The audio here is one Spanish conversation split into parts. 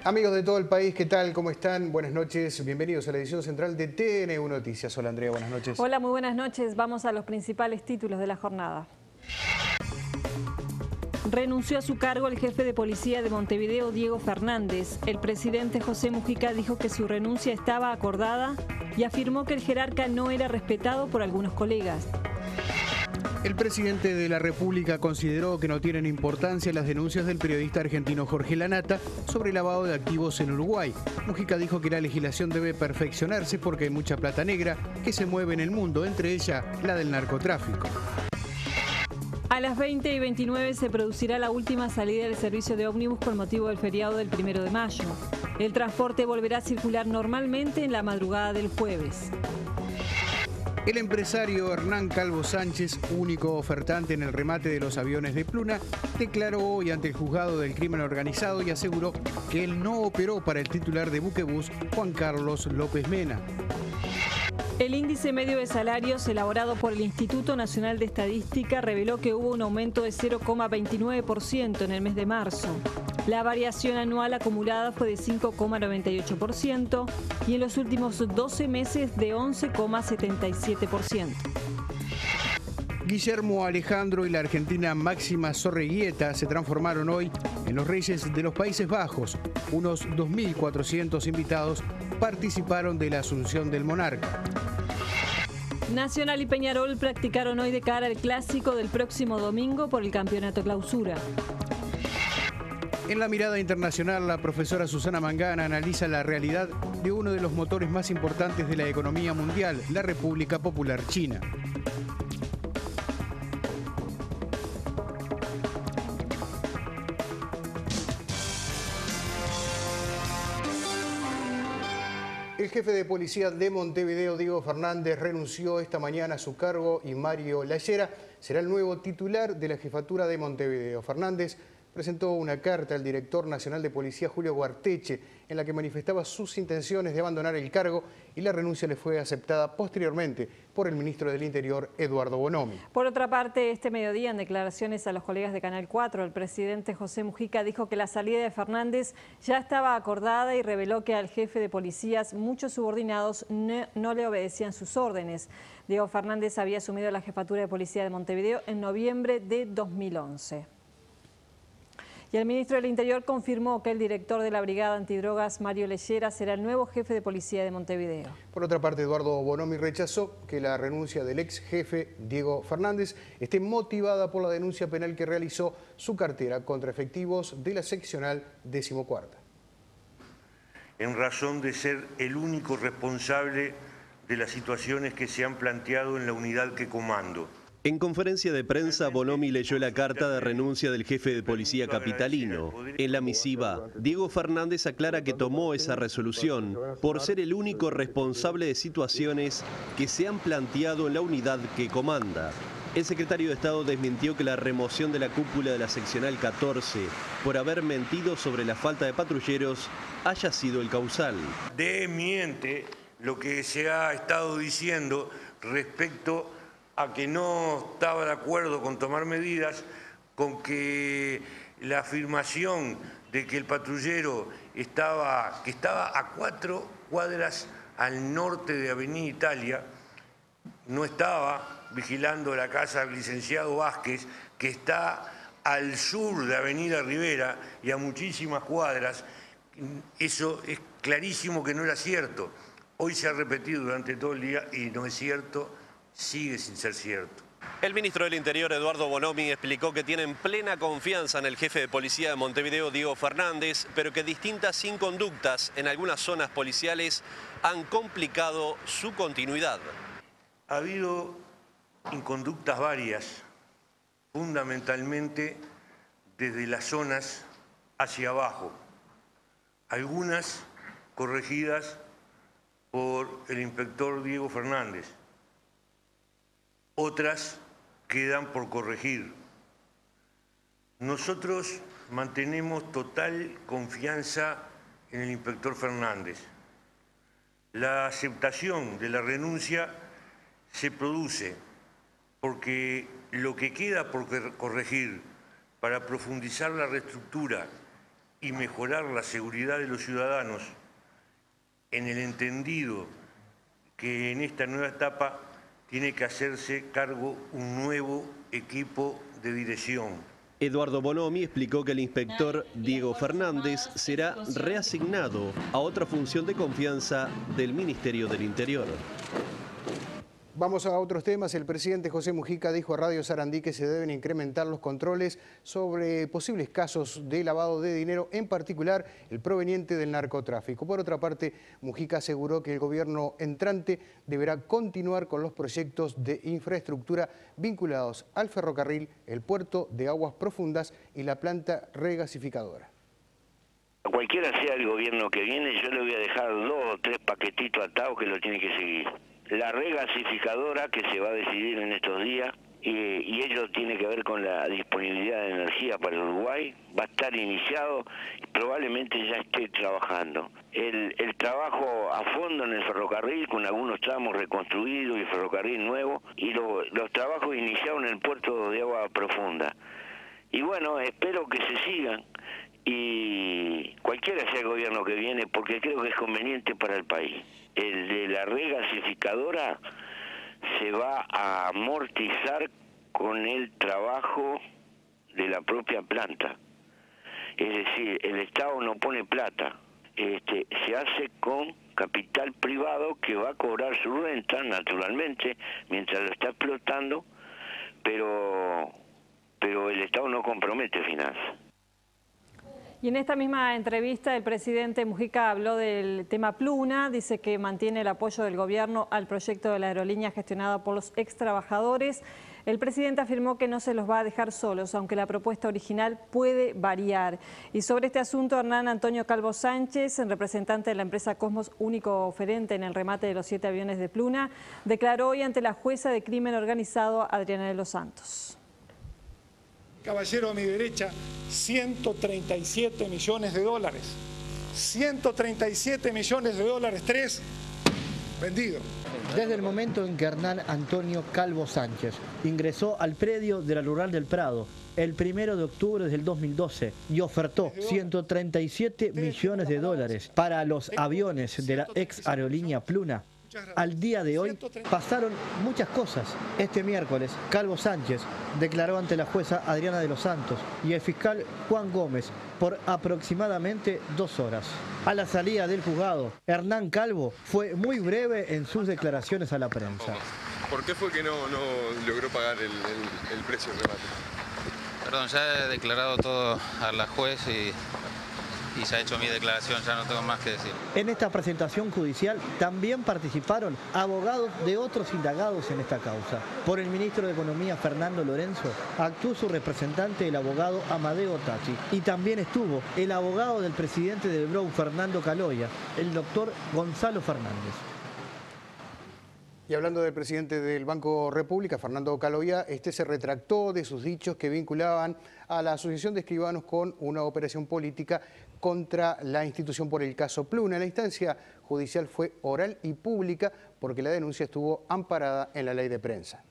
Amigos de todo el país, ¿qué tal? ¿Cómo están? Buenas noches, bienvenidos a la edición central de TN1 Noticias. Hola Andrea, buenas noches. Hola, muy buenas noches. Vamos a los principales títulos de la jornada. Renunció a su cargo el jefe de policía de Montevideo, Diego Fernández. El presidente José Mujica dijo que su renuncia estaba acordada y afirmó que el jerarca no era respetado por algunos colegas. El presidente de la República consideró que no tienen importancia las denuncias del periodista argentino Jorge Lanata sobre lavado de activos en Uruguay. Mujica dijo que la legislación debe perfeccionarse porque hay mucha plata negra que se mueve en el mundo, entre ellas la del narcotráfico. A las 20:29 se producirá la última salida del servicio de ómnibus con motivo del feriado del 1 de mayo. El transporte volverá a circular normalmente en la madrugada del jueves. El empresario Hernán Calvo Sánchez, único ofertante en el remate de los aviones de Pluna, declaró hoy ante el juzgado del crimen organizado y aseguró que él no operó para el titular de Buquebús, Juan Carlos López Mena. El índice medio de salarios elaborado por el Instituto Nacional de Estadística reveló que hubo un aumento de 0,29% en el mes de marzo. La variación anual acumulada fue de 5,98% y en los últimos 12 meses de 11,77%. Guillermo Alejandro y la argentina Máxima Zorreguieta se transformaron hoy en los reyes de los Países Bajos. Unos 2.400 invitados participaron de la asunción del monarca. Nacional y Peñarol practicaron hoy de cara al clásico del próximo domingo por el campeonato clausura. En la mirada internacional, la profesora Susana Mangana analiza la realidad de uno de los motores más importantes de la economía mundial, la República Popular China. El jefe de policía de Montevideo, Diego Fernández, renunció esta mañana a su cargo y Mario Llayera será el nuevo titular de la jefatura de Montevideo. Fernández presentó una carta al director nacional de policía, Julio Guarteche, en la que manifestaba sus intenciones de abandonar el cargo y la renuncia le fue aceptada posteriormente por el ministro del Interior, Eduardo Bonomi. Por otra parte, este mediodía, en declaraciones a los colegas de Canal 4, el presidente José Mujica dijo que la salida de Fernández ya estaba acordada y reveló que al jefe de policías muchos subordinados no le obedecían sus órdenes. Diego Fernández había asumido la jefatura de policía de Montevideo en noviembre de 2011. Y el ministro del Interior confirmó que el director de la Brigada Antidrogas, Mario Llayera, será el nuevo jefe de policía de Montevideo. Por otra parte, Eduardo Bonomi rechazó que la renuncia del ex jefe, Diego Fernández, esté motivada por la denuncia penal que realizó su cartera contra efectivos de la seccional 14ª. En razón de ser el único responsable de las situaciones que se han planteado en la unidad que comando. En conferencia de prensa, Bonomi leyó la carta de renuncia del jefe de policía capitalino. En la misiva, Diego Fernández aclara que tomó esa resolución por ser el único responsable de situaciones que se han planteado en la unidad que comanda. El secretario de Estado desmintió que la remoción de la cúpula de la seccional 14 por haber mentido sobre la falta de patrulleros haya sido el causal. Desmiente lo que se ha estado diciendo respecto a que no estaba de acuerdo con tomar medidas, con que la afirmación de que el patrullero estaba a 4 cuadras al norte de Avenida Italia, no estaba vigilando la casa del licenciado Vázquez, que está al sur de Avenida Rivera y a muchísimas cuadras. Eso es clarísimo que no era cierto. Hoy se ha repetido durante todo el día y no es cierto. Sigue sin ser cierto. El ministro del Interior, Eduardo Bonomi, explicó que tienen plena confianza en el jefe de policía de Montevideo, Diego Fernández, pero que distintas inconductas en algunas zonas policiales han complicado su continuidad. Ha habido inconductas varias, fundamentalmente desde las zonas hacia abajo, algunas corregidas por el inspector Diego Fernández. Otras quedan por corregir. Nosotros mantenemos total confianza en el inspector Fernández. La aceptación de la renuncia se produce porque lo que queda por corregir para profundizar la reestructura y mejorar la seguridad de los ciudadanos, en el entendido que en esta nueva etapa tiene que hacerse cargo un nuevo equipo de dirección. Eduardo Bonomi explicó que el inspector Diego Fernández será reasignado a otra función de confianza del Ministerio del Interior. Vamos a otros temas. El presidente José Mujica dijo a Radio Sarandí que se deben incrementar los controles sobre posibles casos de lavado de dinero, en particular el proveniente del narcotráfico. Por otra parte, Mujica aseguró que el gobierno entrante deberá continuar con los proyectos de infraestructura vinculados al ferrocarril, el puerto de aguas profundas y la planta regasificadora. Cualquiera sea el gobierno que viene, yo le voy a dejar 2 o 3 paquetitos atados que lo tiene que seguir. La regasificadora, que se va a decidir en estos días, y ello tiene que ver con la disponibilidad de energía para Uruguay, va a estar iniciado y probablemente ya esté trabajando. El trabajo a fondo en el ferrocarril, con algunos tramos reconstruidos y ferrocarril nuevo, y los trabajos iniciados en el puerto de agua profunda. Y bueno, espero que se sigan, y cualquiera sea el gobierno que viene, porque creo que es conveniente para el país. El de la regasificadora se va a amortizar con el trabajo de la propia planta. Es decir, el Estado no pone plata. Se hace con capital privado que va a cobrar su renta, naturalmente, mientras lo está explotando, pero el Estado no compromete finanzas. Y en esta misma entrevista el presidente Mujica habló del tema Pluna, dice que mantiene el apoyo del gobierno al proyecto de la aerolínea gestionada por los ex trabajadores. El presidente afirmó que no se los va a dejar solos, aunque la propuesta original puede variar. Y sobre este asunto, Hernán Antonio Calvo Sánchez, representante de la empresa Cosmos, único oferente en el remate de los 7 aviones de Pluna, declaró hoy ante la jueza de crimen organizado Adriana de los Santos. Caballero a mi derecha, 137 millones de dólares. 137 millones de dólares, 3 vendidos. Desde el momento en que Hernán Antonio Calvo Sánchez ingresó al predio de la Rural del Prado el 1 de octubre del 2012 y ofertó 137 millones de dólares para los aviones de la ex aerolínea Pluna, al día de hoy pasaron muchas cosas. Este miércoles, Calvo Sánchez declaró ante la jueza Adriana de los Santos y el fiscal Juan Gómez por aproximadamente 2 horas. A la salida del juzgado, Hernán Calvo fue muy breve en sus declaraciones a la prensa. ¿Por qué fue que no logró pagar el precio del remate? Perdón, ya he declarado todo a la juez y ya he hecho mi declaración, ya no tengo más que decir. En esta presentación judicial también participaron abogados de otros indagados en esta causa. Por el ministro de Economía, Fernando Lorenzo, actuó su representante, el abogado Amadeo Tati. Y también estuvo el abogado del presidente del BROU, Fernando Caloya, el doctor Gonzalo Fernández. Y hablando del presidente del Banco República, Fernando Caloya, se retractó de sus dichos que vinculaban a la Asociación de Escribanos con una operación política contra la institución por el caso Pluna. La instancia judicial fue oral y pública porque la denuncia estuvo amparada en la ley de prensa.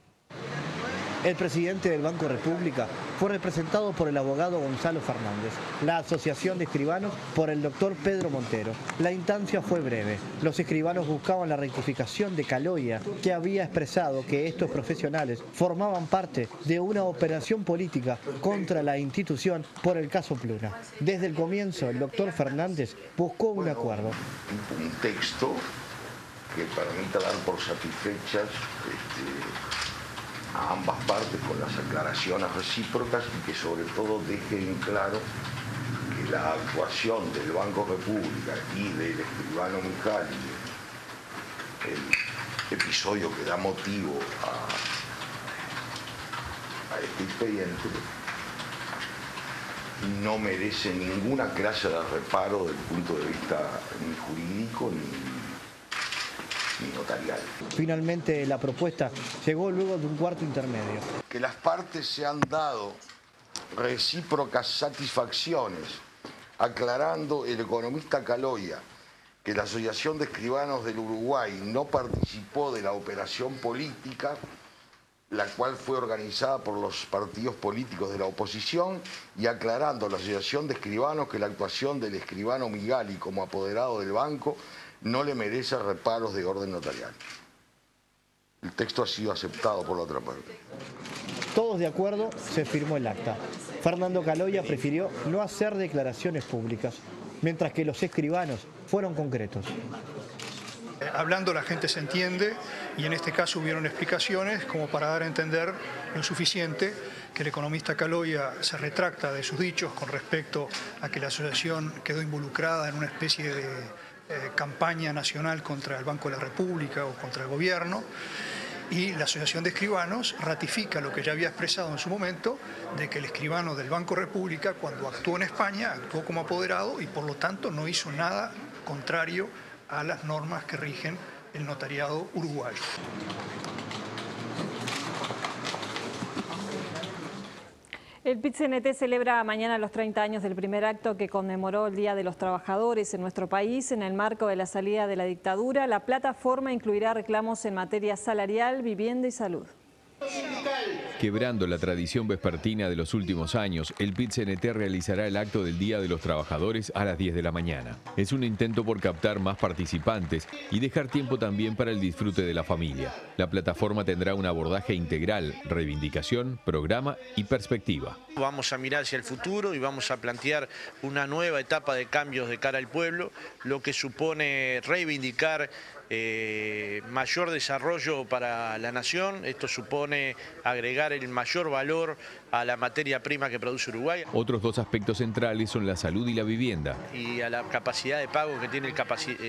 El presidente del Banco República fue representado por el abogado Gonzalo Fernández, la Asociación de Escribanos por el doctor Pedro Montero. La instancia fue breve. Los escribanos buscaban la rectificación de Caloya, que había expresado que estos profesionales formaban parte de una operación política contra la institución por el caso Pluna. Desde el comienzo, el doctor Fernández buscó un acuerdo. Un texto que permita dar por satisfechas a ambas partes con las aclaraciones recíprocas y que sobre todo deje en claro que la actuación del Banco República y del escribano Mijali, el episodio que da motivo a este expediente, no merece ninguna clase de reparo desde el punto de vista ni jurídico ni notarial. Finalmente la propuesta llegó luego de un cuarto intermedio. Que las partes se han dado recíprocas satisfacciones, aclarando el economista Caloya que la Asociación de Escribanos del Uruguay no participó de la operación política, la cual fue organizada por los partidos políticos de la oposición y aclarando a la Asociación de Escribanos que la actuación del escribano Migali como apoderado del banco no le merece reparos de orden notarial. El texto ha sido aceptado por la otra parte. Todos de acuerdo, se firmó el acta. Fernando Caloia prefirió no hacer declaraciones públicas, mientras que los escribanos fueron concretos. Hablando la gente se entiende y en este caso hubieron explicaciones como para dar a entender lo suficiente que el economista Caloia se retracta de sus dichos con respecto a que la asociación quedó involucrada en una especie de campaña nacional contra el Banco de la República o contra el gobierno. Y la Asociación de Escribanos ratifica lo que ya había expresado en su momento, de que el escribano del Banco República, cuando actuó en España, actuó como apoderado y por lo tanto no hizo nada contrario a las normas que rigen el notariado uruguayo. El PIT-CNT celebra mañana los 30 años del primer acto que conmemoró el Día de los Trabajadores en nuestro país. En el marco de la salida de la dictadura, la plataforma incluirá reclamos en materia salarial, vivienda y salud. Quebrando la tradición vespertina de los últimos años, el PIT-CNT realizará el acto del Día de los Trabajadores a las 10 de la mañana. Es un intento por captar más participantes y dejar tiempo también para el disfrute de la familia. La plataforma tendrá un abordaje integral, reivindicación, programa y perspectiva. Vamos a mirar hacia el futuro y vamos a plantear una nueva etapa de cambios de cara al pueblo, lo que supone reivindicar mayor desarrollo para la nación. Esto supone agregar el mayor valor a la materia prima que produce Uruguay. Otros dos aspectos centrales son la salud y la vivienda. Y a la capacidad de pago que tiene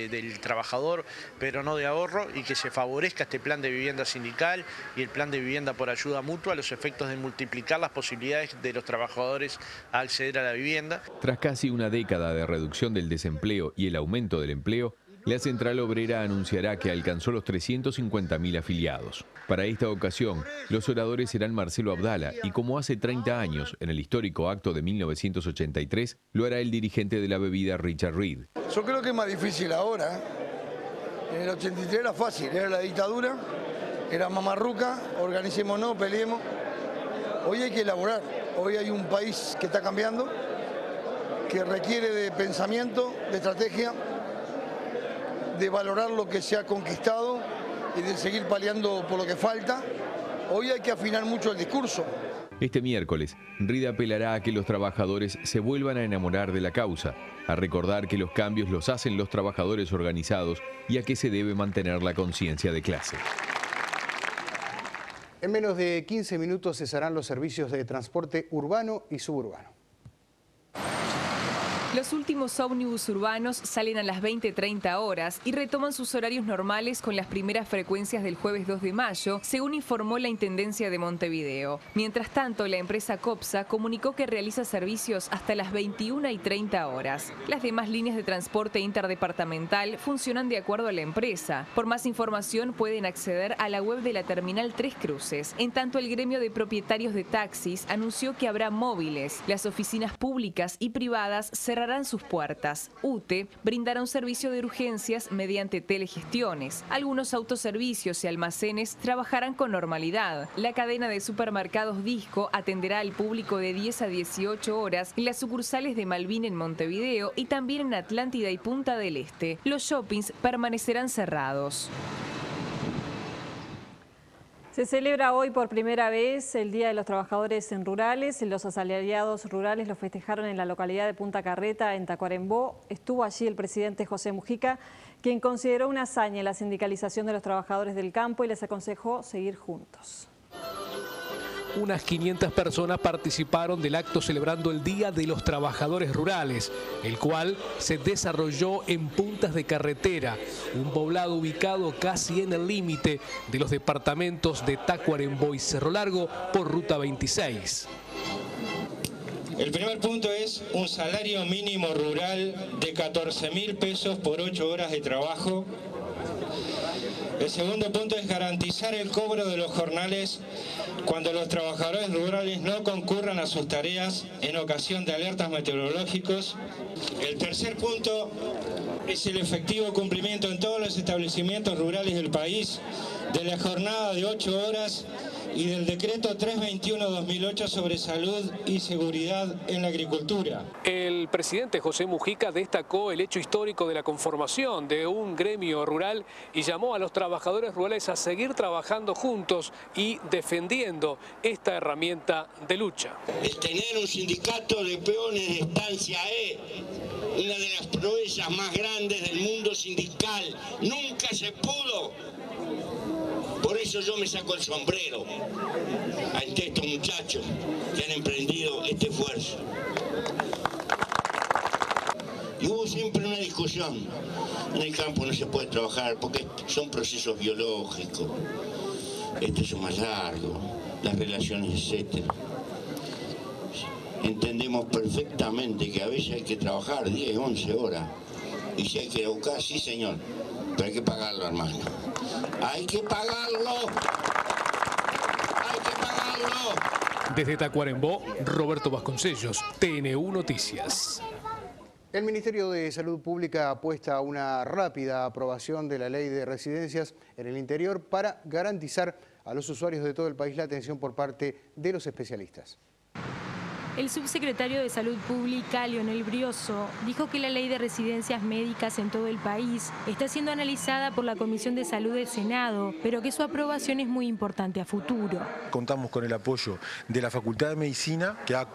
del trabajador, pero no de ahorro, y que se favorezca este plan de vivienda sindical y el plan de vivienda por ayuda mutua a los efectos de multiplicar las posibilidades de los trabajadores a acceder a la vivienda. Tras casi una década de reducción del desempleo y el aumento del empleo, la Central Obrera anunciará que alcanzó los 350.000 afiliados. Para esta ocasión, los oradores serán Marcelo Abdala y, como hace 30 años, en el histórico acto de 1983, lo hará el dirigente de la bebida Richard Reed. Yo creo que es más difícil ahora. En el 83 era fácil, era la dictadura, era mamarruca, organicémonos, peleemos. Hoy hay que elaborar, hoy hay un país que está cambiando, que requiere de pensamiento, de estrategia, de valorar lo que se ha conquistado y de seguir peleando por lo que falta. Hoy hay que afinar mucho el discurso. Este miércoles, Reed apelará a que los trabajadores se vuelvan a enamorar de la causa, a recordar que los cambios los hacen los trabajadores organizados y a que se debe mantener la conciencia de clase. En menos de 15 minutos cesarán los servicios de transporte urbano y suburbano. Los últimos ómnibus urbanos salen a las 20:30 horas y retoman sus horarios normales con las primeras frecuencias del jueves 2 de mayo, según informó la Intendencia de Montevideo. Mientras tanto, la empresa Copsa comunicó que realiza servicios hasta las 21:30 horas. Las demás líneas de transporte interdepartamental funcionan de acuerdo a la empresa. Por más información pueden acceder a la web de la Terminal Tres Cruces. En tanto, el gremio de propietarios de taxis anunció que habrá móviles. Las oficinas públicas y privadas cerrarán sus puertas. UTE brindará un servicio de urgencias mediante telegestiones. Algunos autoservicios y almacenes trabajarán con normalidad. La cadena de supermercados Disco atenderá al público de 10 a 18 horas en las sucursales de Malvin en Montevideo y también en Atlántida y Punta del Este. Los shoppings permanecerán cerrados. Se celebra hoy por primera vez el Día de los Trabajadores Rurales. Los asalariados rurales lo festejaron en la localidad de Punta Carreta, en Tacuarembó. Estuvo allí el presidente José Mujica, quien consideró una hazaña la sindicalización de los trabajadores del campo y les aconsejó seguir juntos. Unas 500 personas participaron del acto celebrando el Día de los Trabajadores Rurales, el cual se desarrolló en Puntas de Carretera, un poblado ubicado casi en el límite de los departamentos de Tacuarembó y Cerro Largo por Ruta 26. El primer punto es un salario mínimo rural de 14.000 pesos por 8 horas de trabajo. El segundo punto es garantizar el cobro de los jornales cuando los trabajadores rurales no concurran a sus tareas en ocasión de alertas meteorológicos. El tercer punto es el efectivo cumplimiento en todos los establecimientos rurales del país de la jornada de 8 horas y del decreto 321-2008 sobre salud y seguridad en la agricultura. El presidente José Mujica destacó el hecho histórico de la conformación de un gremio rural y llamó a los trabajadores rurales a seguir trabajando juntos y defendiendo esta herramienta de lucha. Es tener un sindicato de peones de estancia E, una de las proezas más grandes del mundo sindical. Nunca se pudo. Por eso yo me saco el sombrero ante estos muchachos que han emprendido este esfuerzo. Y hubo siempre una discusión. En el campo no se puede trabajar porque son procesos biológicos. Son más largos, las relaciones, etc. Entendemos perfectamente que a veces hay que trabajar 10, 11 horas. Y si hay que buscar, sí señor, pero hay que pagarlo, hermano. ¡Hay que pagarlo! ¡Hay que pagarlo! Desde Tacuarembó, Roberto Vasconcellos, TN1 Noticias. El Ministerio de Salud Pública apuesta a una rápida aprobación de la ley de residencias en el interior para garantizar a los usuarios de todo el país la atención por parte de los especialistas. El subsecretario de Salud Pública, Leonel Brioso, dijo que la ley de residencias médicas en todo el país está siendo analizada por la Comisión de Salud del Senado, pero que su aprobación es muy importante a futuro. Contamos con el apoyo de la Facultad de Medicina, que ha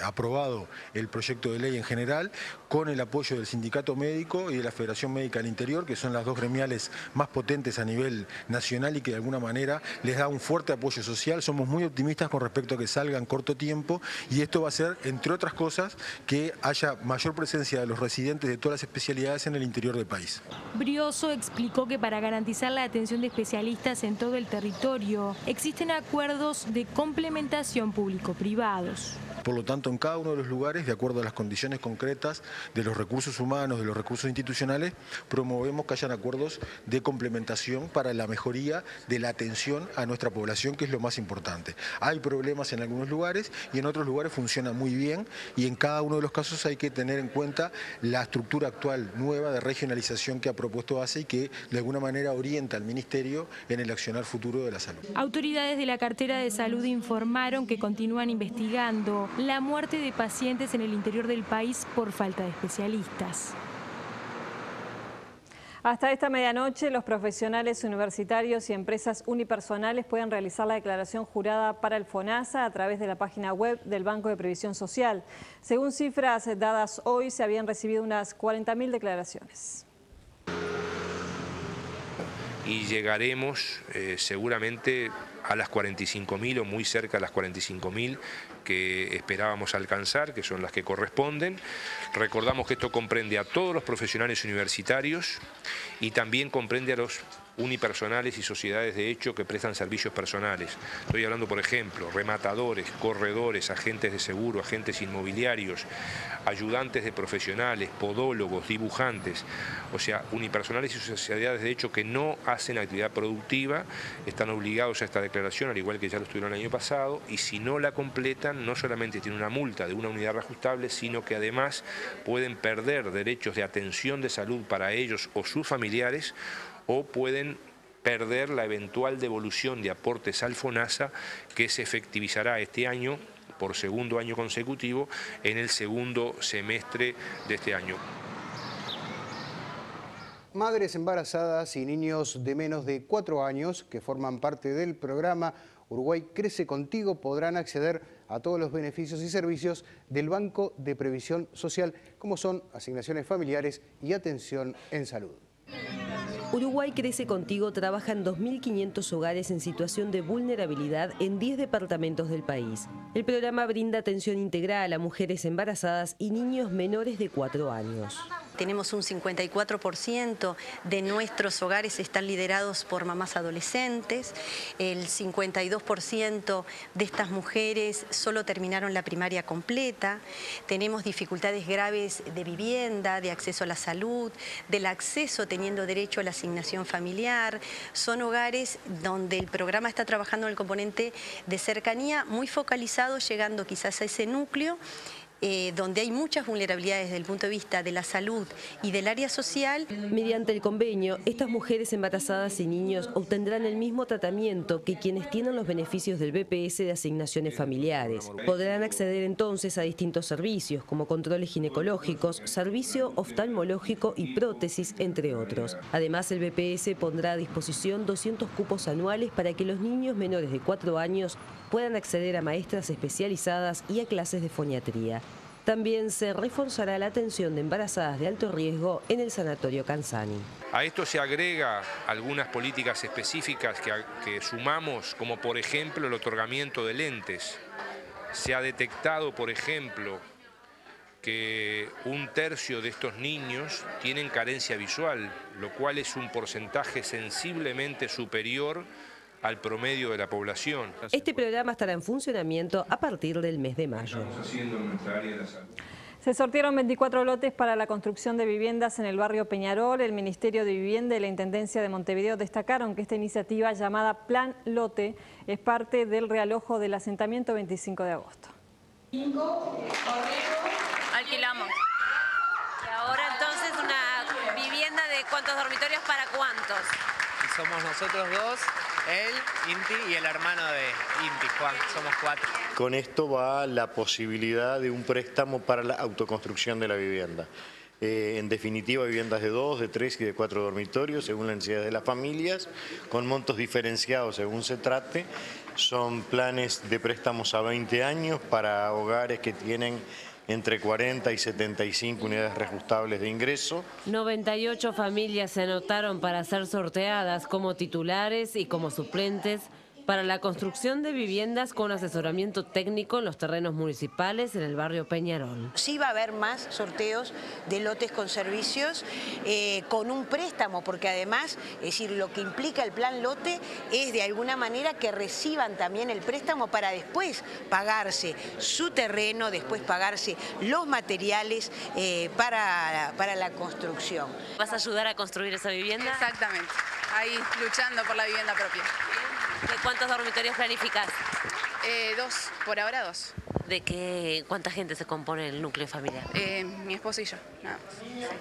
aprobado el proyecto de ley en general, con el apoyo del Sindicato Médico y de la Federación Médica del Interior, que son las dos gremiales más potentes a nivel nacional y que de alguna manera les da un fuerte apoyo social. Somos muy optimistas con respecto a que salga en corto tiempo y esto va a hacer, entre otras cosas, que haya mayor presencia de los residentes de todas las especialidades en el interior del país. Brioso explicó que para garantizar la atención de especialistas en todo el territorio, existen acuerdos de complementación público-privados. Por lo tanto, en cada uno de los lugares, de acuerdo a las condiciones concretas de los recursos humanos, de los recursos institucionales, promovemos que hayan acuerdos de complementación para la mejoría de la atención a nuestra población, que es lo más importante. Hay problemas en algunos lugares y en otros lugares funciona muy bien y en cada uno de los casos hay que tener en cuenta la estructura actual nueva de regionalización que ha propuesto ACE y que de alguna manera orienta al Ministerio en el accionar futuro de la salud. Autoridades de la cartera de salud informaron que continúan investigando la muerte de pacientes en el interior del país por falta de especialistas. Hasta esta medianoche, los profesionales universitarios y empresas unipersonales pueden realizar la declaración jurada para el FONASA a través de la página web del Banco de Previsión Social. Según cifras dadas hoy, se habían recibido unas 40.000 declaraciones. Y llegaremos seguramente a las 45.000 o muy cerca de las 45.000 que esperábamos alcanzar, que son las que corresponden. Recordamos que esto comprende a todos los profesionales universitarios y también comprende a los unipersonales y sociedades de hecho que prestan servicios personales. Estoy hablando, por ejemplo, rematadores, corredores, agentes de seguro, agentes inmobiliarios, ayudantes de profesionales, podólogos, dibujantes, o sea, unipersonales y sociedades de hecho que no hacen actividad productiva, están obligados a esta declaración, al igual que ya lo estuvieron el año pasado, y si no la completan, no solamente tienen una multa de una unidad reajustable, sino que además pueden perder derechos de atención de salud para ellos o sus familiares, o pueden perder la eventual devolución de aportes al FONASA que se efectivizará este año por segundo año consecutivo en el segundo semestre de este año. Madres embarazadas y niños de menos de 4 años que forman parte del programa Uruguay Crece Contigo podrán acceder a todos los beneficios y servicios del Banco de Previsión Social, como son asignaciones familiares y atención en salud. Uruguay Crece Contigo trabaja en 2.500 hogares en situación de vulnerabilidad en 10 departamentos del país. El programa brinda atención integral a mujeres embarazadas y niños menores de 4 años. Tenemos un 54% de nuestros hogares están liderados por mamás adolescentes, el 52% de estas mujeres solo terminaron la primaria completa, tenemos dificultades graves de vivienda, de acceso a la salud, del acceso teniendo derecho a la asignación familiar. Son hogares donde el programa está trabajando en el componente de cercanía muy focalizado, llegando quizás a ese núcleo donde hay muchas vulnerabilidades desde el punto de vista de la salud y del área social. Mediante el convenio, estas mujeres embarazadas y niños obtendrán el mismo tratamiento que quienes tienen los beneficios del BPS de asignaciones familiares. Podrán acceder entonces a distintos servicios, como controles ginecológicos, servicio oftalmológico y prótesis, entre otros. Además, el BPS pondrá a disposición 200 cupos anuales para que los niños menores de 4 años puedan acceder a maestras especializadas y a clases de foniatría. También se reforzará la atención de embarazadas de alto riesgo en el Sanatorio Canzani. A esto se agrega algunas políticas específicas que sumamos, como por ejemplo el otorgamiento de lentes. Se ha detectado, por ejemplo, que 1/3 de estos niños tienen carencia visual, lo cual es un porcentaje sensiblemente superior al promedio de la población. Este programa estará en funcionamiento a partir del mes de mayo. Se sortearon 24 lotes para la construcción de viviendas en el barrio Peñarol. El Ministerio de Vivienda y la Intendencia de Montevideo destacaron que esta iniciativa llamada Plan Lote es parte del realojo del asentamiento 25 de agosto. Alquilamos. Y ahora entonces una vivienda de ¿cuántos dormitorios para cuántos? Somos nosotros dos, él, Inti y el hermano de Inti, Juan, somos 4. Con esto va la posibilidad de un préstamo para la autoconstrucción de la vivienda. En definitiva, viviendas de 2, de 3 y de 4 dormitorios, según las necesidades de las familias, con montos diferenciados según se trate. Son planes de préstamos a 20 años para hogares que tienen entre 40 y 75 unidades reajustables de ingreso. 98 familias se anotaron para ser sorteadas como titulares y como suplentes para la construcción de viviendas con asesoramiento técnico en los terrenos municipales en el barrio Peñarol. Sí va a haber más sorteos de lotes con servicios con un préstamo, porque además, es decir, lo que implica el plan lote es de alguna manera que reciban también el préstamo para después pagarse su terreno, después pagarse los materiales para la construcción. ¿Vas a ayudar a construir esa vivienda? Exactamente, ahí luchando por la vivienda propia. ¿De cuántos dormitorios planificás? 2, por ahora 2. ¿De cuánta gente se compone el núcleo familiar? Mi esposo y yo, nada más.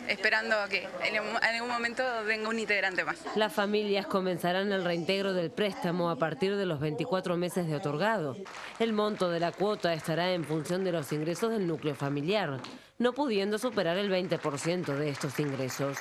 Esperando a que en algún momento venga un integrante más. Las familias comenzarán el reintegro del préstamo a partir de los 24 meses de otorgado. El monto de la cuota estará en función de los ingresos del núcleo familiar, no pudiendo superar el 20% de estos ingresos.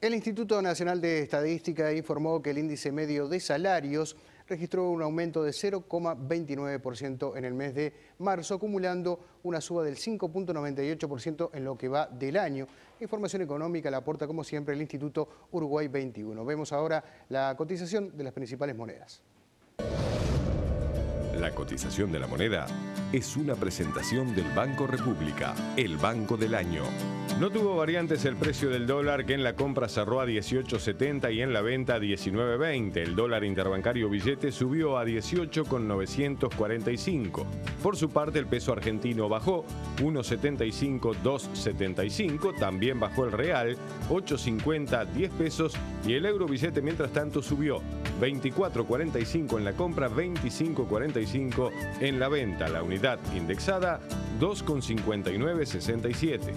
El Instituto Nacional de Estadística informó que el índice medio de salarios registró un aumento de 0,29% en el mes de marzo, acumulando una suba del 5,98% en lo que va del año. Información económica la aporta, como siempre, el Instituto Uruguay 21. Vemos ahora la cotización de las principales monedas. La cotización de la moneda es una presentación del Banco República, el banco del año. No tuvo variantes el precio del dólar, que en la compra cerró a 18.70 y en la venta a 19.20. El dólar interbancario billete subió a 18,945. Por su parte, el peso argentino bajó 1.75, 2.75. También bajó el real, 8.50, 10 pesos. Y el euro billete, mientras tanto, subió 24.45 en la compra, 25.45 en la venta. La unidad indexada, 2,5967.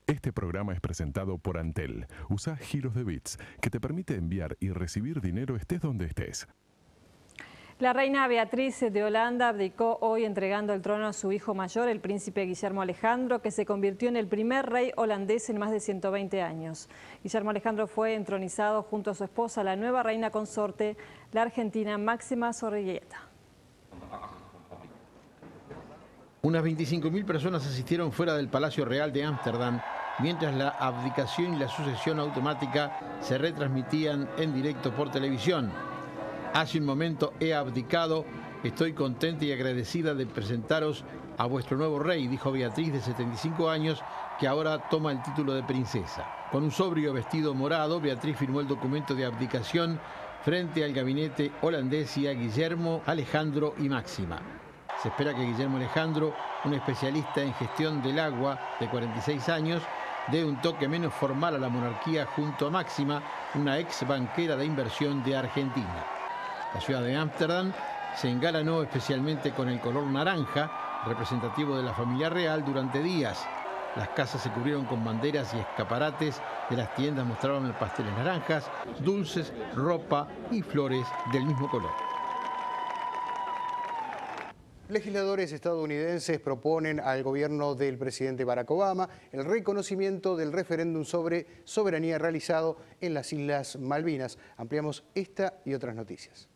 Este programa es presentado por Antel. Usa giros de bits, que te permite enviar y recibir dinero estés donde estés. La reina Beatriz de Holanda abdicó hoy entregando el trono a su hijo mayor, el príncipe Guillermo Alejandro, que se convirtió en el primer rey holandés en más de 120 años. Guillermo Alejandro fue entronizado junto a su esposa, la nueva reina consorte, la argentina Máxima Zorrilleta. Unas 25.000 personas asistieron fuera del Palacio Real de Ámsterdam, mientras la abdicación y la sucesión automática se retransmitían en directo por televisión. Hace un momento he abdicado, estoy contenta y agradecida de presentaros a vuestro nuevo rey, dijo Beatriz, de 75 años, que ahora toma el título de princesa. Con un sobrio vestido morado, Beatriz firmó el documento de abdicación frente al gabinete holandés y a Guillermo, Alejandro y Máxima. Se espera que Guillermo Alejandro, un especialista en gestión del agua de 46 años, dé un toque menos formal a la monarquía junto a Máxima, una ex banquera de inversión de Argentina. La ciudad de Ámsterdam se engalanó especialmente con el color naranja, representativo de la familia real, durante días. Las casas se cubrieron con banderas y escaparates de las tiendas mostraban pasteles naranjas, dulces, ropa y flores del mismo color. Legisladores estadounidenses proponen al gobierno del presidente Barack Obama el reconocimiento del referéndum sobre soberanía realizado en las Islas Malvinas. Ampliamos esta y otras noticias.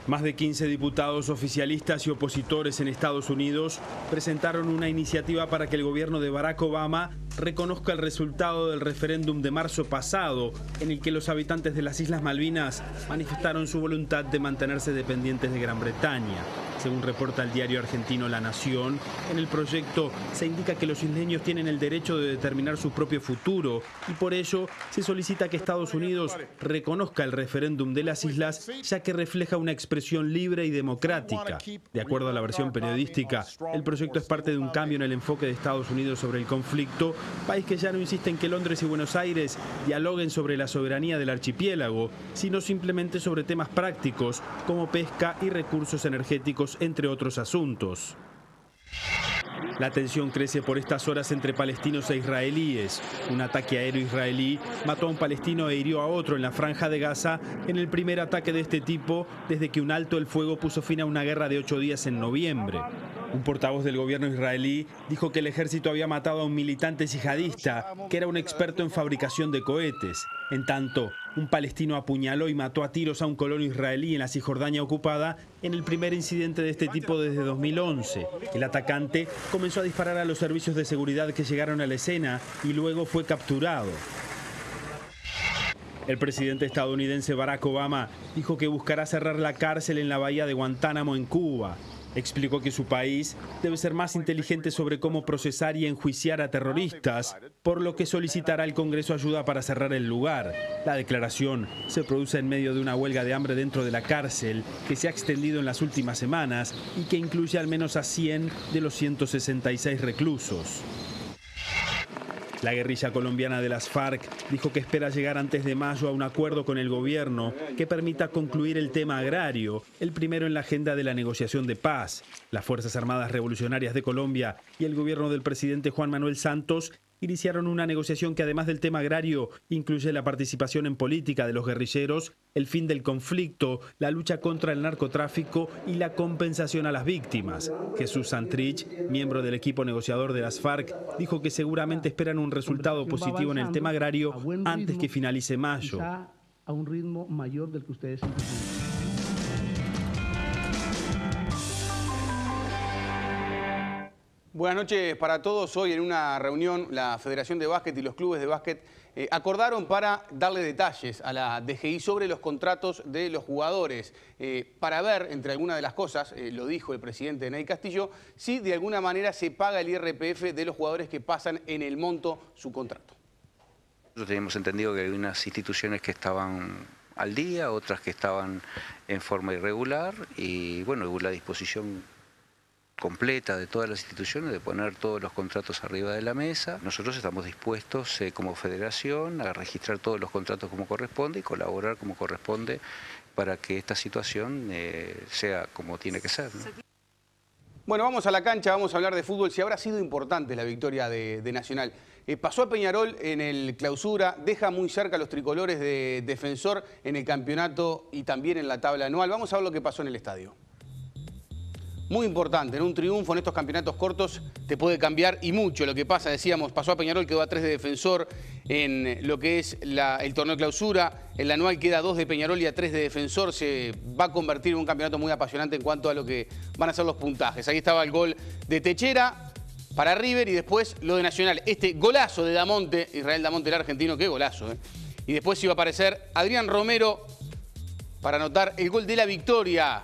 Más de 15 diputados oficialistas y opositores en Estados Unidos presentaron una iniciativa para que el gobierno de Barack Obama reconozca el resultado del referéndum de marzo pasado, en el que los habitantes de las Islas Malvinas manifestaron su voluntad de mantenerse dependientes de Gran Bretaña. Según reporta el diario argentino La Nación, en el proyecto se indica que los isleños tienen el derecho de determinar su propio futuro y por ello se solicita que Estados Unidos reconozca el referéndum de las islas, ya que refleja una expresión libre y democrática. De acuerdo a la versión periodística, el proyecto es parte de un cambio en el enfoque de Estados Unidos sobre el conflicto, país que ya no insiste en que Londres y Buenos Aires dialoguen sobre la soberanía del archipiélago, sino simplemente sobre temas prácticos como pesca y recursos energéticos, entre otros asuntos. La tensión crece por estas horas entre palestinos e israelíes. Un ataque aéreo israelí mató a un palestino e hirió a otro en la Franja de Gaza en el primer ataque de este tipo desde que un alto el fuego puso fin a una guerra de 8 días en noviembre. Un portavoz del gobierno israelí dijo que el ejército había matado a un militante yihadista que era un experto en fabricación de cohetes. En tanto, un palestino apuñaló y mató a tiros a un colono israelí en la Cisjordania ocupada en el primer incidente de este tipo desde 2011. El atacante comenzó a disparar a los servicios de seguridad que llegaron a la escena y luego fue capturado. El presidente estadounidense Barack Obama dijo que buscará cerrar la cárcel en la bahía de Guantánamo en Cuba. Explicó que su país debe ser más inteligente sobre cómo procesar y enjuiciar a terroristas, por lo que solicitará al Congreso ayuda para cerrar el lugar. La declaración se produce en medio de una huelga de hambre dentro de la cárcel que se ha extendido en las últimas semanas y que incluye al menos a 100 de los 166 reclusos. La guerrilla colombiana de las FARC dijo que espera llegar antes de mayo a un acuerdo con el gobierno que permita concluir el tema agrario, el primero en la agenda de la negociación de paz. Las Fuerzas Armadas Revolucionarias de Colombia y el gobierno del presidente Juan Manuel Santos iniciaron una negociación que además del tema agrario incluye la participación en política de los guerrilleros, el fin del conflicto, la lucha contra el narcotráfico y la compensación a las víctimas. Jesús Santrich, miembro del equipo negociador de las FARC, dijo que seguramente esperan un resultado positivo en el tema agrario antes que finalice mayo. A un ritmo mayor del que ustedes entienden. Buenas noches para todos. Hoy en una reunión la Federación de Básquet y los clubes de básquet acordaron para darle detalles a la DGI sobre los contratos de los jugadores, para ver, entre algunas de las cosas, lo dijo el presidente Ney Castillo, si de alguna manera se paga el IRPF de los jugadores que pasan en el monto su contrato. Nosotros teníamos entendido que hay unas instituciones que estaban al día, otras que estaban en forma irregular y bueno, hubo la disposición completa de todas las instituciones de poner todos los contratos arriba de la mesa. Nosotros estamos dispuestos como federación a registrar todos los contratos como corresponde y colaborar como corresponde para que esta situación sea como tiene que ser, ¿no? Bueno, vamos a la cancha, vamos a hablar de fútbol. Si habrá sido importante la victoria de Nacional. Pasó a Peñarol en el clausura, deja muy cerca a los tricolores de Defensor en el campeonato y también en la tabla anual. Vamos a ver lo que pasó en el estadio. Muy importante, en un triunfo en estos campeonatos cortos te puede cambiar y mucho lo que pasa. Decíamos, pasó a Peñarol, quedó a 3 de Defensor en lo que es el torneo de clausura. En la anual queda a 2 de Peñarol y a 3 de Defensor. Se va a convertir en un campeonato muy apasionante en cuanto a lo que van a ser los puntajes. Ahí estaba el gol de Techera para River y después lo de Nacional. Este golazo de Damonte, Israel Damonte, el argentino, qué golazo. Y después iba a aparecer Adrián Romero para anotar el gol de la victoria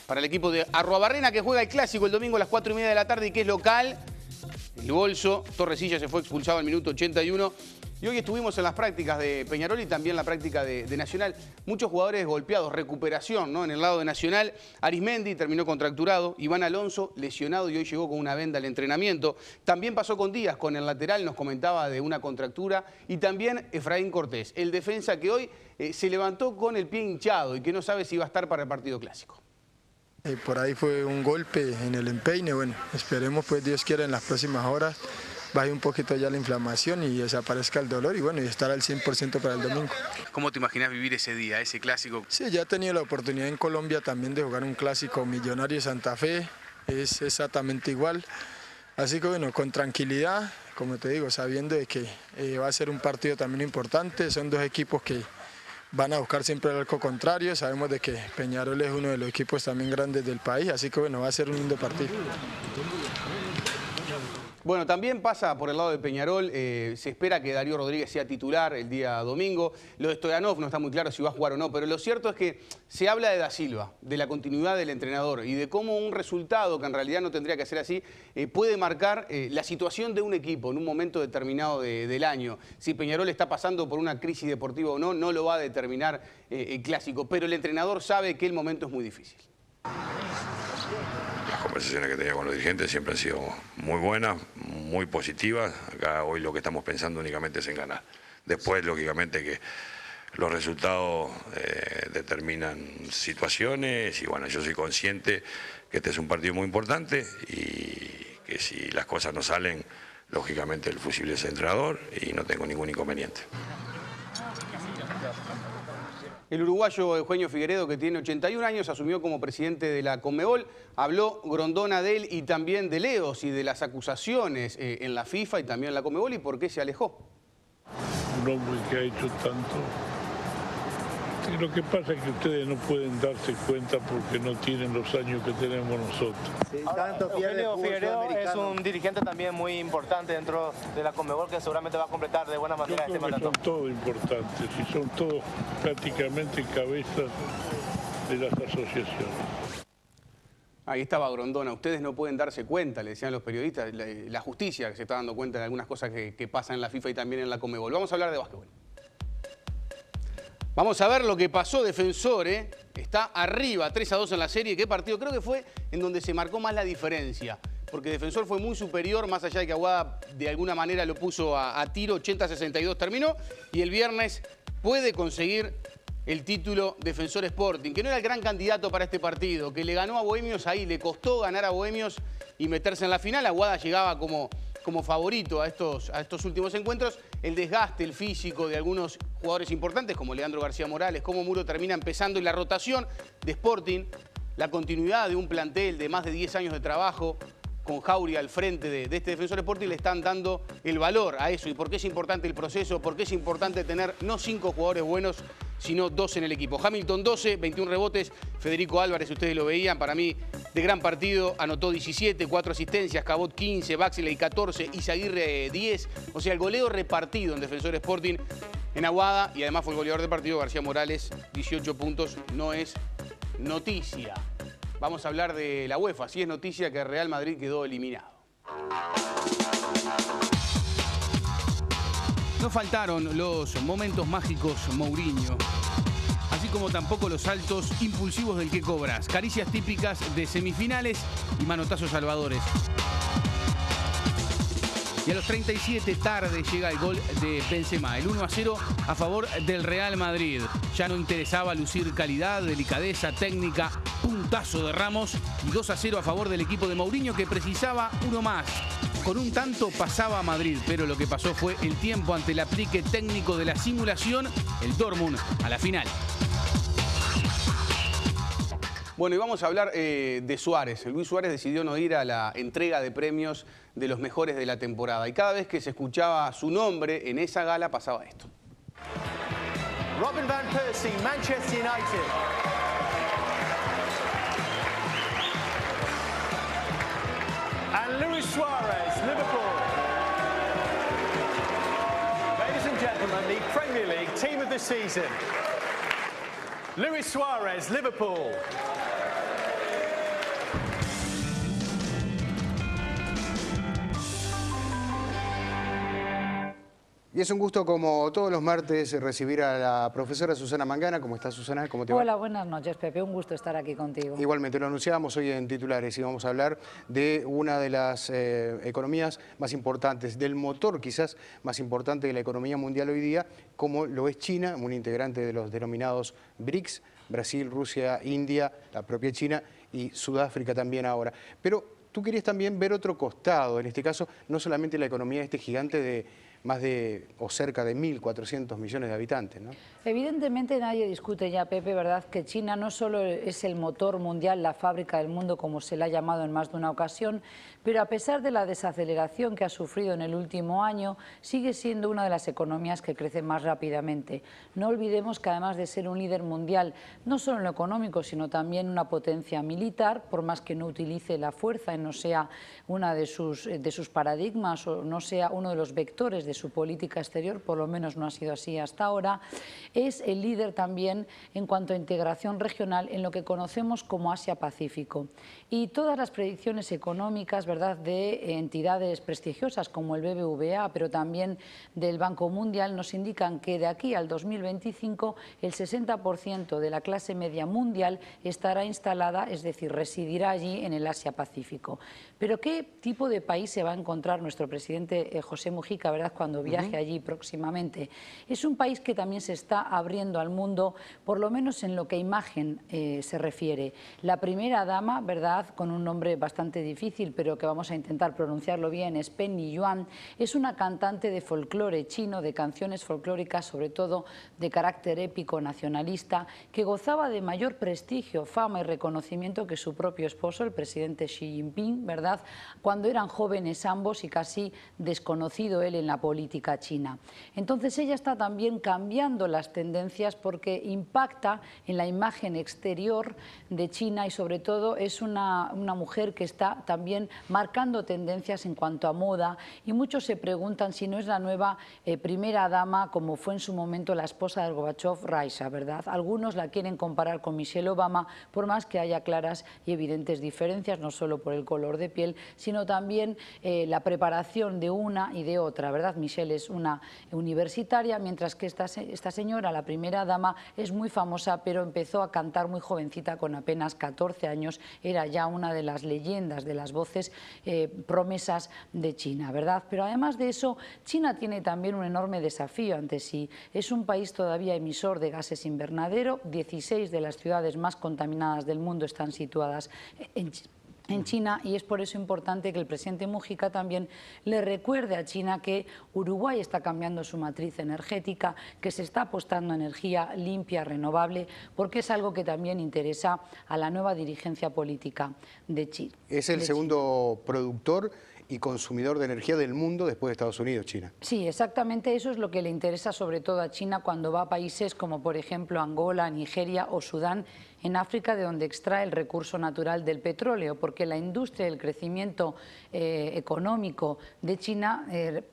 para el equipo de Arruabarrena, que juega el clásico el domingo a las 4:30 de la tarde y que es local. El Bolso, Torrecilla se fue expulsado al minuto 81 Y hoy estuvimos en las prácticas de Peñarol y también la práctica de Nacional. Muchos jugadores golpeados, recuperación, ¿no? En el lado de Nacional, Arismendi terminó contracturado, Iván Alonso lesionado y hoy llegó con una venda al entrenamiento. También pasó con Díaz, con el lateral, nos comentaba de una contractura. Y también Efraín Cortés, el defensa que hoy se levantó con el pie hinchado y que no sabe si va a estar para el partido clásico. Por ahí fue un golpe en el empeine. Bueno, esperemos, pues Dios quiera, en las próximas horas baje un poquito ya la inflamación y desaparezca el dolor y bueno, y estar al 100% para el domingo. ¿Cómo te imaginas vivir ese día, ese clásico? Sí, ya he tenido la oportunidad en Colombia también de jugar un clásico Millonarios Santa Fe, es exactamente igual. Así que bueno, con tranquilidad, como te digo, sabiendo de que va a ser un partido también importante, son dos equipos que van a buscar siempre el arco contrario, sabemos de que Peñarol es uno de los equipos también grandes del país, así que bueno, va a ser un lindo partido. Bueno, también pasa por el lado de Peñarol, se espera que Darío Rodríguez sea titular el día domingo. Lo de Stoyanov no está muy claro si va a jugar o no, pero lo cierto es que se habla de Da Silva, de la continuidad del entrenador y de cómo un resultado, que en realidad no tendría que ser así, puede marcar la situación de un equipo en un momento determinado del año. Si Peñarol está pasando por una crisis deportiva o no, no lo va a determinar el clásico, pero el entrenador sabe que el momento es muy difícil. Las conversaciones que tenía con los dirigentes siempre han sido muy buenas, muy positivas. Acá hoy lo que estamos pensando únicamente es en ganar. Después, lógicamente, que los resultados determinan situaciones y bueno, yo soy consciente que este es un partido muy importante y que si las cosas no salen, lógicamente el fusible es el entrenador y no tengo ningún inconveniente. El uruguayo Eugenio Figueredo, que tiene 81 años, asumió como presidente de la Conmebol. Habló Grondona de él y también de Leos y de las acusaciones en la FIFA y también en la Conmebol y por qué se alejó. Un hombre que ha hecho tanto. Y lo que pasa es que ustedes no pueden darse cuenta porque no tienen los años que tenemos nosotros. Sí, Eugenio Figueredo es un dirigente también muy importante dentro de la Conmebol que seguramente va a completar de buena manera este mandato. Son todos importantes y son todos prácticamente cabezas de las asociaciones. Ahí estaba Grondona. Ustedes no pueden darse cuenta, le decían los periodistas, la justicia que se está dando cuenta de algunas cosas que pasan en la FIFA y también en la Conmebol. Vamos a hablar de básquetbol. Vamos a ver lo que pasó. Defensor, está arriba, 3-2 en la serie. ¿Qué partido? Creo que fue en donde se marcó más la diferencia. Porque Defensor fue muy superior, más allá de que Aguada de alguna manera lo puso a tiro. 80-62 terminó. Y el viernes puede conseguir el título Defensor Sporting, que no era el gran candidato para este partido, que le ganó a Bohemios ahí. Le costó ganar a Bohemios y meterse en la final. Aguada llegaba como favorito a estos últimos encuentros. El desgaste, el físico de algunos jugadores importantes como Leandro García Morales, como Muro termina empezando y la rotación de Sporting, la continuidad de un plantel de más de 10 años de trabajo con Jauregui al frente de este Defensor Sporting le están dando el valor a eso. ¿Y por qué es importante el proceso? ¿Por qué es importante tener no 5 jugadores buenos, sino 2 en el equipo? Hamilton 12, 21 rebotes. Federico Álvarez, ustedes lo veían, para mí de gran partido, anotó 17, 4 asistencias, Cabot 15, Baxley 14, Izaguirre 10. O sea, el goleo repartido en Defensor Sporting en Aguada y además fue el goleador del partido, García Morales, 18 puntos, no es noticia. Vamos a hablar de la UEFA. Sí es noticia que Real Madrid quedó eliminado. No faltaron los momentos mágicos Mourinho, así como tampoco los saltos impulsivos del que cobras, caricias típicas de semifinales y manotazos salvadores. Y a los 37 tarde llega el gol de Benzema, el 1-0 a favor del Real Madrid. Ya no interesaba lucir calidad, delicadeza, técnica, puntazo de Ramos y 2-0 a favor del equipo de Mourinho que precisaba uno más. Con un tanto pasaba a Madrid, pero lo que pasó fue el tiempo ante el aplique técnico de la simulación, el Dortmund a la final. Bueno, y vamos a hablar de Suárez. Luis Suárez decidió no ir a la entrega de premios de los mejores de la temporada. Y cada vez que se escuchaba su nombre en esa gala pasaba esto. Robin van Persie, Manchester United. And Luis Suárez, Liverpool. Ladies and gentlemen, the Premier League team of the season. Luis Suárez, Liverpool. Y es un gusto, como todos los martes, recibir a la profesora Susana Mangana. ¿Cómo estás, Susana? ¿Cómo te va? Hola, buenas noches, Pepe. Un gusto estar aquí contigo. Igualmente, lo anunciábamos hoy en titulares y vamos a hablar de una de las economías más importantes, del motor quizás más importante de la economía mundial hoy día, como lo es China, un integrante de los denominados BRICS, Brasil, Rusia, India, la propia China y Sudáfrica también ahora. Pero tú querías también ver otro costado, en este caso, no solamente la economía de este gigante de más de o cerca de 1.400 millones de habitantes, ¿no? Evidentemente nadie discute ya, Pepe, ¿verdad?, que China no solo es el motor mundial, la fábrica del mundo, como se le ha llamado en más de una ocasión, pero a pesar de la desaceleración que ha sufrido en el último año, sigue siendo una de las economías que crece más rápidamente. No olvidemos que además de ser un líder mundial, no solo en lo económico, sino también una potencia militar, por más que no utilice la fuerza y no sea una de sus paradigmas o no sea uno de los vectores de su política exterior, por lo menos no ha sido así hasta ahora, es el líder también en cuanto a integración regional en lo que conocemos como Asia-Pacífico. Y todas las predicciones económicas, ¿verdad?, de entidades prestigiosas como el BBVA, pero también del Banco Mundial, nos indican que de aquí al 2025 el 60% de la clase media mundial estará instalada, es decir, residirá allí en el Asia-Pacífico. Pero ¿qué tipo de país se va a encontrar nuestro presidente José Mujica, ¿verdad?, cuando viaje allí próximamente? Es un país que también se está abriendo al mundo, por lo menos en lo que a imagen se refiere. La primera dama, ¿verdad?, con un nombre bastante difícil, pero que vamos a intentar pronunciarlo bien, es Penny Yuan, es una cantante de folclore chino, de canciones folclóricas, sobre todo de carácter épico nacionalista, que gozaba de mayor prestigio, fama y reconocimiento que su propio esposo, el presidente Xi Jinping, ¿verdad?, cuando eran jóvenes ambos y casi desconocido él en la política china. Entonces ella está también cambiando las tendencias porque impacta en la imagen exterior de China y sobre todo es una mujer que está también marcando tendencias en cuanto a moda y muchos se preguntan si no es la nueva primera dama como fue en su momento la esposa de Gorbachev, Raisa, ¿verdad? Algunos la quieren comparar con Michelle Obama por más que haya claras y evidentes diferencias, no solo por el color de piel, sino también la preparación de una y de otra, ¿verdad? Michelle es una universitaria, mientras que esta señora, la primera dama, es muy famosa, pero empezó a cantar muy jovencita, con apenas 14 años, era ya una de las leyendas, de las voces promesas de China, ¿verdad? Pero además de eso, China tiene también un enorme desafío ante sí. Es un país todavía emisor de gases invernadero, 16 de las ciudades más contaminadas del mundo están situadas en China y es por eso importante que el presidente Mujica también le recuerde a China que Uruguay está cambiando su matriz energética, que se está apostando a energía limpia, renovable, porque es algo que también interesa a la nueva dirigencia política de China. Es el segundo productor y consumidor de energía del mundo después de Estados Unidos, China. Sí, exactamente eso es lo que le interesa sobre todo a China cuando va a países como por ejemplo Angola, Nigeria o Sudán, en África, de donde extrae el recurso natural del petróleo, porque la industria y el crecimiento económico de China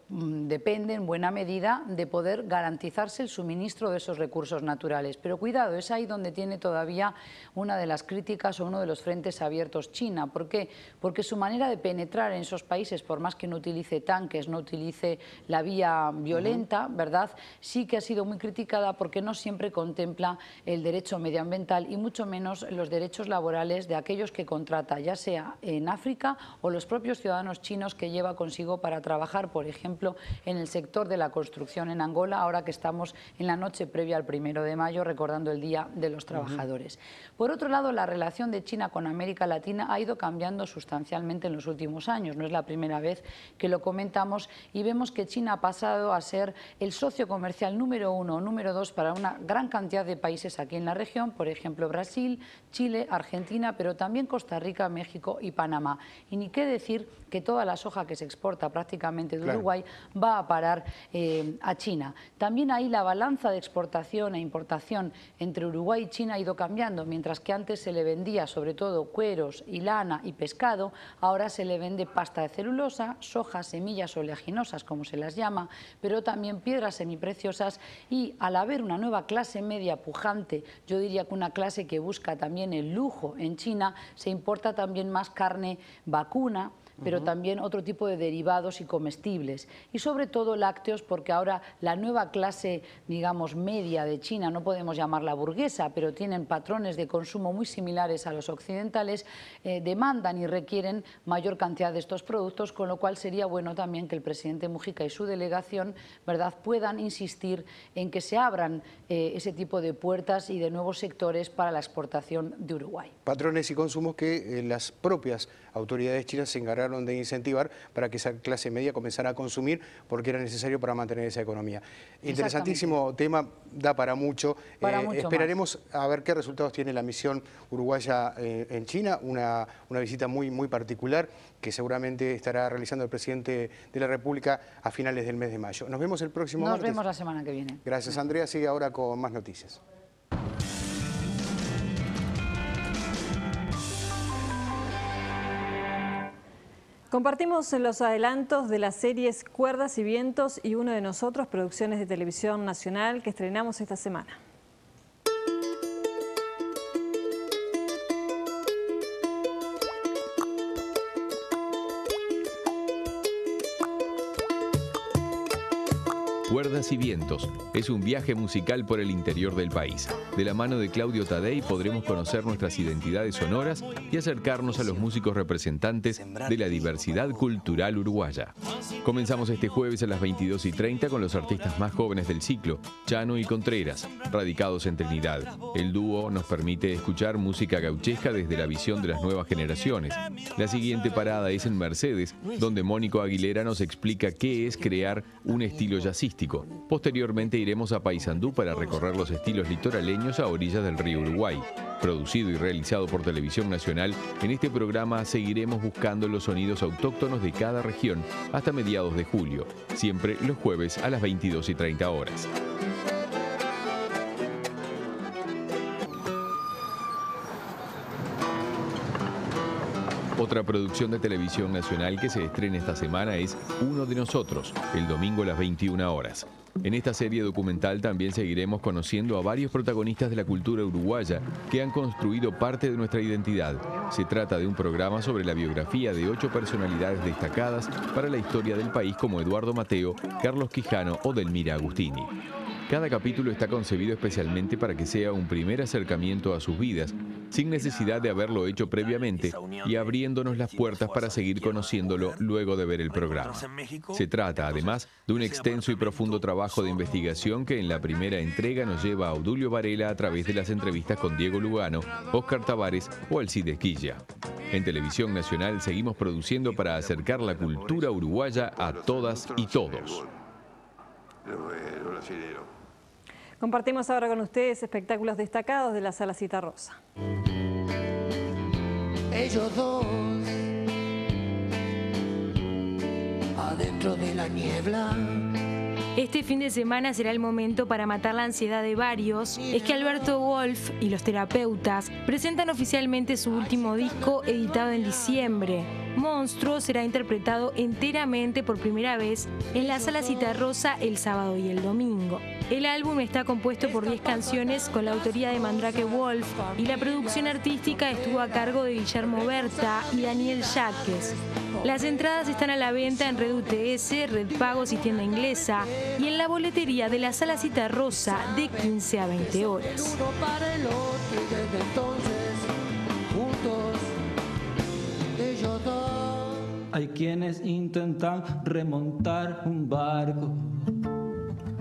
depende en buena medida de poder garantizarse el suministro de esos recursos naturales. Pero cuidado, es ahí donde tiene todavía una de las críticas o uno de los frentes abiertos China. ¿Por qué? Porque su manera de penetrar en esos países, por más que no utilice tanques, no utilice la vía violenta, ¿verdad?, sí que ha sido muy criticada porque no siempre contempla el derecho medioambiental y mucho menos los derechos laborales de aquellos que contrata, ya sea en África o los propios ciudadanos chinos que lleva consigo para trabajar, por ejemplo, en el sector de la construcción en Angola, ahora que estamos en la noche previa al 1 de mayo, recordando el Día de los Trabajadores. Por otro lado, la relación de China con América Latina ha ido cambiando sustancialmente en los últimos años. No es la primera vez que lo comentamos y vemos que China ha pasado a ser el socio comercial número 1 o número 2 para una gran cantidad de países aquí en la región, por ejemplo, Brasil, Chile, Argentina, pero también Costa Rica, México y Panamá. Y ni qué decir que toda la soja que se exporta prácticamente de Uruguay va a parar a China. También ahí la balanza de exportación e importación entre Uruguay y China ha ido cambiando. Mientras que antes se le vendía sobre todo cueros y lana y pescado, ahora se le vende pasta de celulosa, soja, semillas oleaginosas, como se las llama, pero también piedras semipreciosas y al haber una nueva clase media pujante, yo diría que una clase que busca también el lujo en China, se importa también más carne vacuna, pero también otro tipo de derivados y comestibles. Y sobre todo lácteos, porque ahora la nueva clase, digamos, media de China, no podemos llamarla burguesa, pero tienen patrones de consumo muy similares a los occidentales, demandan y requieren mayor cantidad de estos productos, con lo cual sería bueno también que el presidente Mujica y su delegación, ¿verdad?, puedan insistir en que se abran ese tipo de puertas y de nuevos sectores para la exportación de Uruguay. Patrones y consumos que las propias autoridades chinas se encargaron de incentivar para que esa clase media comenzara a consumir, porque era necesario para mantener esa economía. Interesantísimo tema, da para mucho. Esperaremos a ver qué resultados tiene la misión uruguaya en China, una visita muy particular que seguramente estará realizando el presidente de la República a finales del mes de mayo. Nos vemos el próximo martes. Nos vemos la semana que viene. Gracias, Andrea. Sigue ahora con más noticias. Compartimos los adelantos de las series Cuerdas y Vientos y Uno de Nosotros, producciones de televisión nacional que estrenamos esta semana. Cuerdas y Vientos es un viaje musical por el interior del país. De la mano de Claudio Tadei podremos conocer nuestras identidades sonoras y acercarnos a los músicos representantes de la diversidad cultural uruguaya. Comenzamos este jueves a las 22:30 con los artistas más jóvenes del ciclo, Chano y Contreras, radicados en Trinidad. El dúo nos permite escuchar música gauchesca desde la visión de las nuevas generaciones. La siguiente parada es en Mercedes, donde Mónico Aguilera nos explica qué es crear un estilo jazzístico. Posteriormente iremos a Paysandú para recorrer los estilos litoraleños a orillas del río Uruguay. Producido y realizado por Televisión Nacional, en este programa seguiremos buscando los sonidos autóctonos de cada región hasta mediados de julio, siempre los jueves a las 22:30 horas. Otra producción de Televisión Nacional que se estrena esta semana es Uno de Nosotros, el domingo a las 21 horas. En esta serie documental también seguiremos conociendo a varios protagonistas de la cultura uruguaya que han construido parte de nuestra identidad. Se trata de un programa sobre la biografía de 8 personalidades destacadas para la historia del país como Eduardo Mateo, Carlos Quijano o Delmira Agustini. Cada capítulo está concebido especialmente para que sea un primer acercamiento a sus vidas, sin necesidad de haberlo hecho previamente y abriéndonos las puertas para seguir conociéndolo luego de ver el programa. Se trata, además, de un extenso y profundo trabajo de investigación que en la primera entrega nos lleva a Audulio Varela a través de las entrevistas con Diego Lugano, Óscar Tavares o Alcides Quilla. En Televisión Nacional seguimos produciendo para acercar la cultura uruguaya a todas y todos. Compartimos ahora con ustedes espectáculos destacados de la Sala Citarrosa. Ellos dos, adentro de la niebla. Este fin de semana será el momento para matar la ansiedad de varios. Es que Alberto Wolf y Los Terapeutas presentan oficialmente su último disco editado en diciembre. Monstruo será interpretado enteramente por primera vez en la Sala Citarrosa el sábado y el domingo. El álbum está compuesto por 10 canciones con la autoría de Mandrake Wolf y la producción artística estuvo a cargo de Guillermo Berta y Daniel Yaques. Las entradas están a la venta en Red UTS, Red Pagos y Tienda Inglesa y en la boletería de la Sala Citarrosa de 15 a 20 horas. Hay quienes intentan remontar un barco.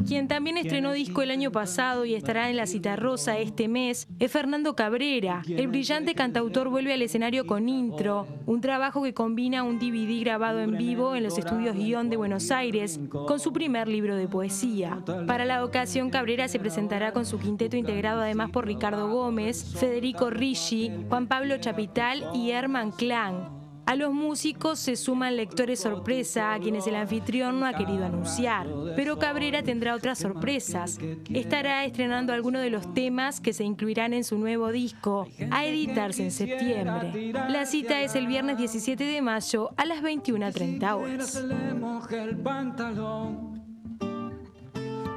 Quien también estrenó disco el año pasado y estará en la Citarrosa este mes es Fernando Cabrera. El brillante cantautor vuelve al escenario con Intro, un trabajo que combina un DVD grabado en vivo en los estudios Guión de Buenos Aires con su primer libro de poesía. Para la ocasión, Cabrera se presentará con su quinteto integrado además por Ricardo Gómez, Federico Ricci, Juan Pablo Chapital y Herman Klang. A los músicos se suman lectores sorpresa a quienes el anfitrión no ha querido anunciar. Pero Cabrera tendrá otras sorpresas. Estará estrenando algunos de los temas que se incluirán en su nuevo disco, a editarse en septiembre. La cita es el viernes 17 de mayo a las 21:30 horas.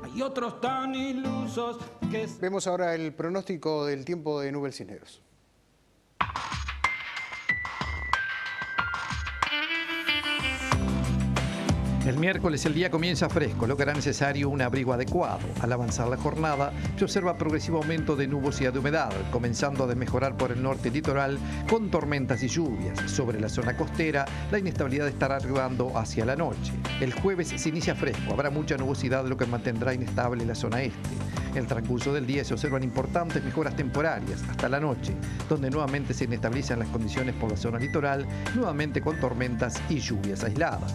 Hay otros tan ilusos que... Vemos ahora el pronóstico del tiempo de Nubel Cisneros. El miércoles el día comienza fresco, lo que hará necesario un abrigo adecuado. Al avanzar la jornada se observa progresivo aumento de nubosidad de humedad, comenzando a desmejorar por el norte litoral con tormentas y lluvias. Sobre la zona costera, la inestabilidad estará arribando hacia la noche. El jueves se inicia fresco, habrá mucha nubosidad, lo que mantendrá inestable la zona este. En el transcurso del día se observan importantes mejoras temporarias hasta la noche, donde nuevamente se inestabilizan las condiciones por la zona litoral, nuevamente con tormentas y lluvias aisladas.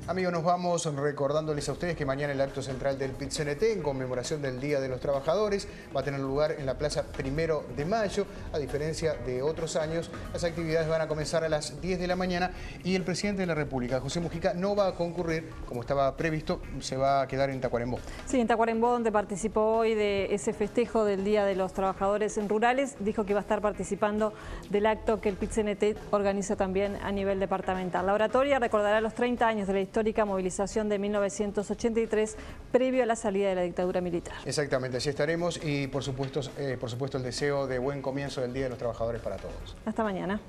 Amigos, nos vamos recordándoles a ustedes que mañana el acto central del PIT-CNT en conmemoración del Día de los Trabajadores va a tener lugar en la Plaza 1 de Mayo. A diferencia de otros años, las actividades van a comenzar a las 10 de la mañana y el presidente de la República, José Mujica, no va a concurrir como estaba previsto, se va a quedar en Tacuarembó. Sí, en Tacuarembó, donde participó hoy de ese festejo del Día de los Trabajadores Rurales, dijo que iba a estar participando del acto que el PIT-CNT organiza también a nivel departamental. La oratoria recordará los 30 años de la histórica movilización de 1983 previo a la salida de la dictadura militar. Exactamente, así estaremos y por supuesto el deseo de buen comienzo del Día de los Trabajadores para todos. Hasta mañana.